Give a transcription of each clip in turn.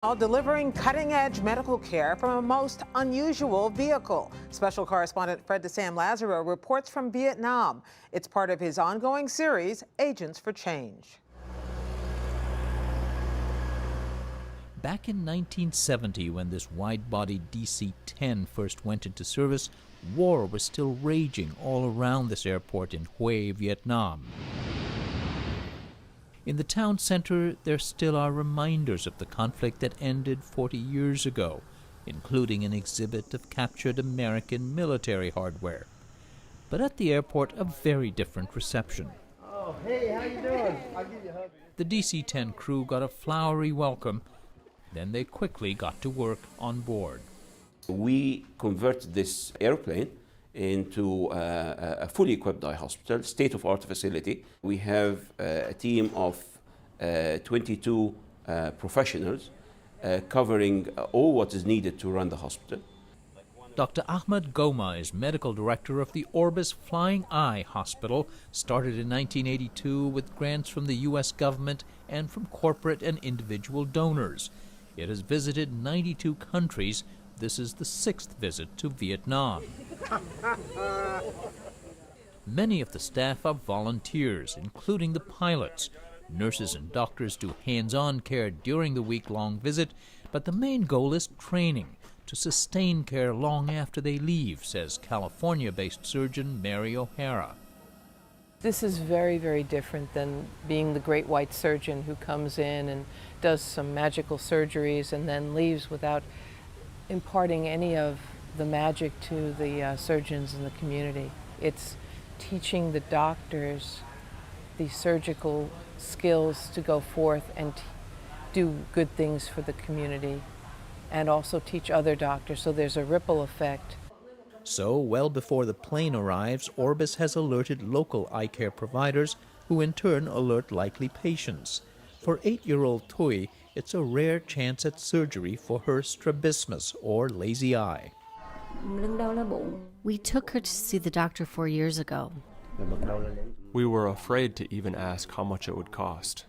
While delivering cutting-edge medical care from a most unusual vehicle. Special correspondent Fred DeSam Lazaro reports from Vietnam. It's part of his ongoing series, Agents for Change. Back in 1970, when this wide-body DC-10 first went into service, war was still raging all around this airport in Hue, Vietnam. In the town center, there still are reminders of the conflict that ended 40 years ago, including an exhibit of captured American military hardware. But at the airport, a very different reception. Oh, hey, how you doing? I'll give you a hug. The DC-10 crew got a flowery welcome. Then they quickly got to work on board. We converted this airplane into a fully equipped eye hospital, state-of-art facility. We have a team of 22 professionals covering all what is needed to run the hospital. Dr. Ahmed Goma is medical director of the Orbis Flying Eye Hospital, started in 1982 with grants from the U.S. government and from corporate and individual donors. It has visited 92 countries. This is the 6th visit to Vietnam. Many of the staff are volunteers, including the pilots. Nurses and doctors do hands-on care during the week-long visit, but the main goal is training to sustain care long after they leave, says California-based surgeon Mary O'Hara. This is very, very different than being the great white surgeon who comes in and does some magical surgeries and then leaves without imparting any of the magic to the surgeons in the community. It's teaching the doctors the surgical skills to go forth and do good things for the community and also teach other doctors, so there's a ripple effect. So, well before the plane arrives, Orbis has alerted local eye care providers, who in turn alert likely patients. For 8-year-old Thuy, it's a rare chance at surgery for her strabismus, or lazy eye. We took her to see the doctor 4 years ago. We were afraid to even ask how much it would cost.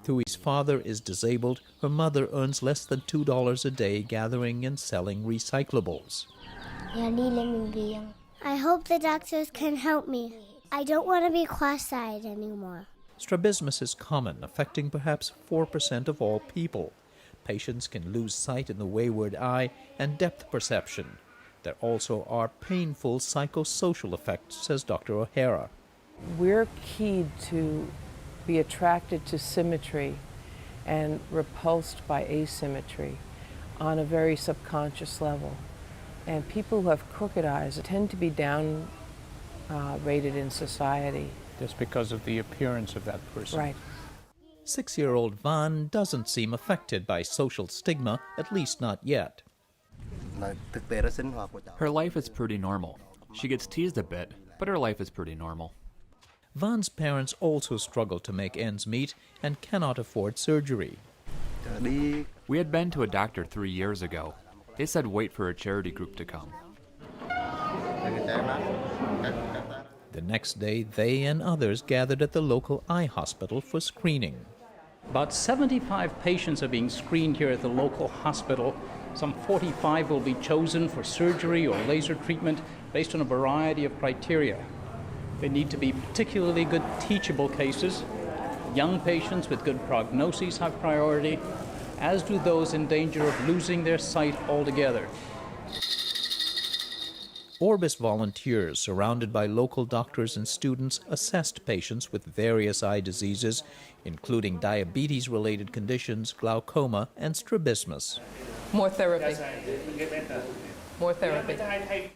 Thuy's father is disabled. Her mother earns less than $2 a day gathering and selling recyclables. I hope the doctors can help me. I don't want to be cross-eyed anymore. Strabismus is common, affecting perhaps 4% of all people. Patients can lose sight in the wayward eye and depth perception. There also are painful psychosocial effects, says Dr. O'Hara. We're keyed to be attracted to symmetry and repulsed by asymmetry on a very subconscious level. And people who have crooked eyes tend to be rated in society. Just because of the appearance of that person. Right. 6-year-old Van doesn't seem affected by social stigma, at least not yet. Her life is pretty normal. She gets teased a bit, but her life is pretty normal. Van's parents also struggle to make ends meet and cannot afford surgery. We had been to a doctor 3 years ago. They said wait for a charity group to come. The next day, they and others gathered at the local eye hospital for screening. About 75 patients are being screened here at the local hospital. Some 45 will be chosen for surgery or laser treatment based on a variety of criteria. They need to be particularly good teachable cases. Young patients with good prognoses have priority, as do those in danger of losing their sight altogether. Orbis volunteers, surrounded by local doctors and students, assessed patients with various eye diseases, including diabetes-related conditions, glaucoma, and strabismus. More therapy. More therapy.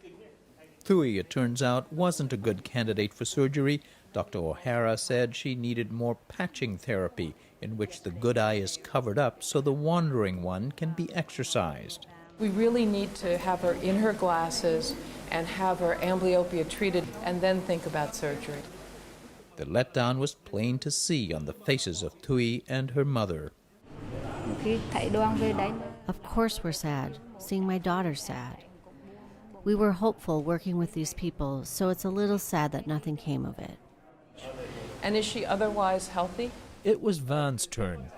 Thuy, it turns out, wasn't a good candidate for surgery. Dr. O'Hara said she needed more patching therapy, in which the good eye is covered up so the wandering one can be exercised. We really need to have her in her glasses and have her amblyopia treated and then think about surgery. The letdown was plain to see on the faces of Thuy and her mother. Of course we're sad, seeing my daughter sad. We were hopeful working with these people, so it's a little sad that nothing came of it. And is she otherwise healthy? It was Van's turn.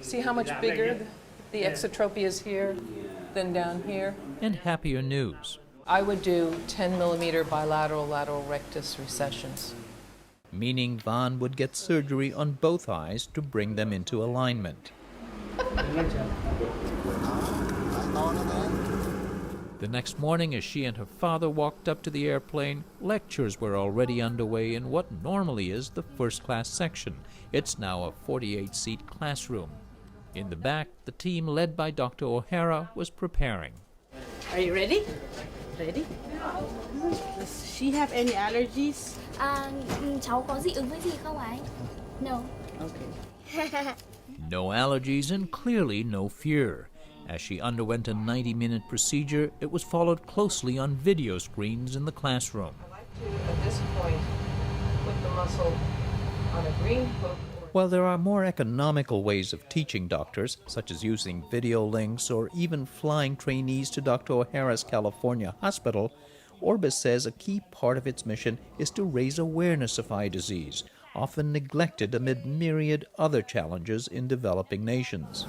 See how much bigger The exotropia is here, then down here. And happier news. I would do 10 millimeter bilateral lateral rectus recessions. Meaning Van would get surgery on both eyes to bring them into alignment. The next morning, as she and her father walked up to the airplane, lectures were already underway in what normally is the first-class section. It's now a 48-seat classroom. In the back, the team led by Dr. O'Hara was preparing. Are you ready? Ready? Does she have any allergies? Cháu có dị ứng với gì không ạ? No. Okay. No allergies and clearly no fear. As she underwent a 90-minute procedure, it was followed closely on video screens in the classroom. At this point, put the muscle on a green hook. While there are more economical ways of teaching doctors, such as using video links or even flying trainees to Dr. O'Hara's California hospital, Orbis says a key part of its mission is to raise awareness of eye disease, often neglected amid myriad other challenges in developing nations.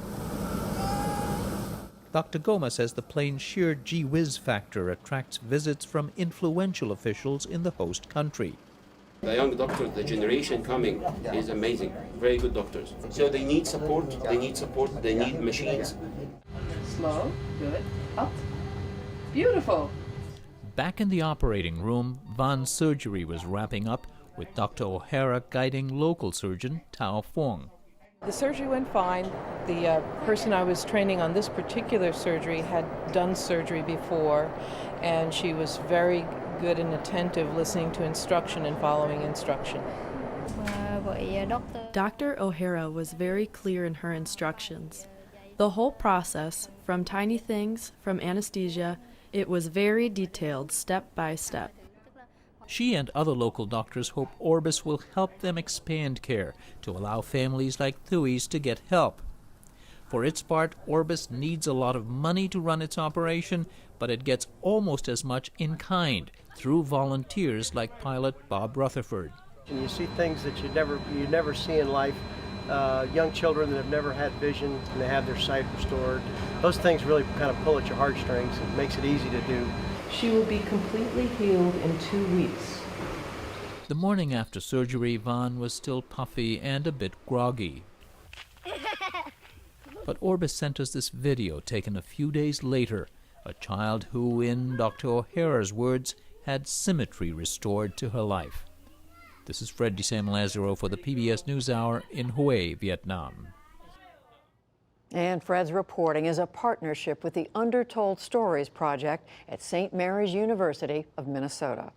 Dr. Goma says the plane's sheer gee-whiz factor attracts visits from influential officials in the host country. The young doctors, the generation coming, is amazing. Very good doctors. So they need support, they need machines. Slow, good, up. Beautiful. Back in the operating room, Van's surgery was wrapping up, with Dr. O'Hara guiding local surgeon Tao Fong. The surgery went fine. The person I was training on this particular surgery had done surgery before, and she was very good and attentive, listening to instruction and following instruction. Dr. O'Hara was very clear in her instructions. The whole process, from tiny things, from anesthesia, it was very detailed, step by step. She and other local doctors hope Orbis will help them expand care to allow families like Thuys to get help. For its part, Orbis needs a lot of money to run its operation, but it gets almost as much in kind through volunteers like pilot Bob Rutherford. And you see things that you never see in life. Young children that have never had vision and they have their sight restored. Those things really kind of pull at your heartstrings. It makes it easy to do. She will be completely healed in 2 weeks. The morning after surgery, Van was still puffy and a bit groggy. But Orbis sent us this video taken a few days later, a child who, in Dr. O'Hara's words, had symmetry restored to her life. This is Fred DeSam-Lazaro for the PBS NewsHour in Hue, Vietnam. And Fred's reporting is a partnership with the Undertold Stories Project at St. Mary's University of Minnesota.